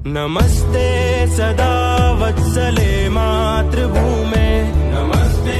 नमस्ते सदा वत्सले मातृभूमे, नमस्ते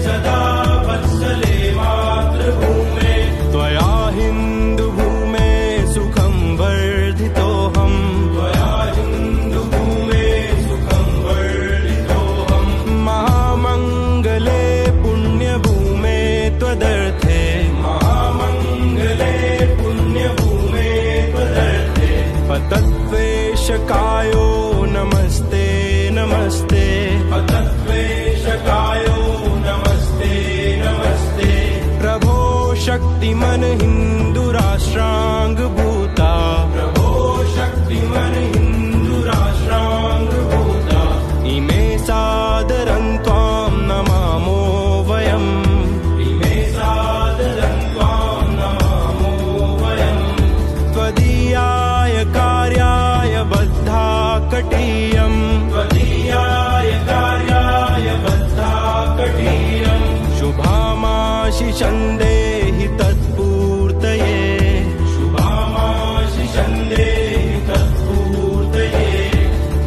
सदा वत्सले मातृभूमे। त्वया हिन्दुभूमे सुखं वर्धितोऽहम्, त्वया हिन्दुभूमे सुखं वर्धितोऽहम्। महामङ्गले पुण्यभूमे त्वदर्थे, महामङ्गले पुण्यभूमे त्वदर्थे। पतत्वेशकायो नमस्ते नमस्ते, पतत्वेशकायो नमस्ते नमस्ते। प्रभो शक्तिमन् हिन्दुराष्ट्राङ्गभूता, प्रभो शक्तिमन् हिन्दुराष्ट्राङ्गभूता। इमे सादरं त्वां नमामो वयम्, इमे सादरं त्वां नमामो वयम्। त्वदीयाय कार्याय बद्धाकटीयम्, त्वदीयाय कार्याय बद्धाकटीयम्। शुभामाशिषं देहि तत्पूर्तये, शुभामाशिषं देहि तत्पूर्तये।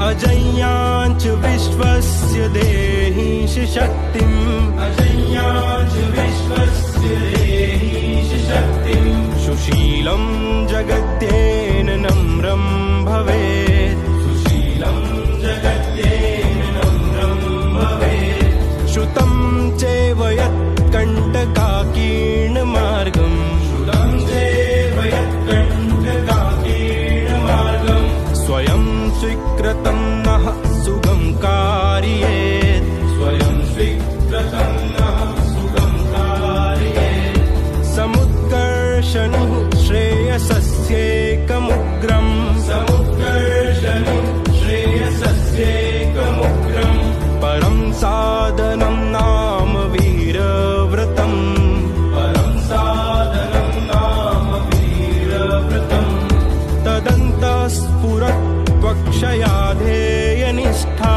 अजय्याञ्च विश्वस्य देहीश शक्तिम्, अजय्याञ्च विश्वस्य देहीश शक्तिम्। सुशीलं जगत्येन नम्रं भवेत्, सुशीलं जगत्येन नम्रं भवेत्। श्रुतं चैव यत्कण्टकाकीर्णमार्गम्, श्रुतं चैव यत्कण्टकाकीर्णमार्गम्। स्वयं स्वीकृतं नः सुगं कारयेत्, स्वयं स्वीकृतं नः सुगं कारयेत्। समुत्कर्षणुः श्रेयसस्येकमुग्रम्, समुत्कर्षणुः श्रेयसस्येकमुग्रम्। परं साधनं नाम वीरव्रतम्, परं साधनं नाम वीरव्रतम्। तदन्तः स्फुरत् त्वक्षया ध्येयनिष्ठा,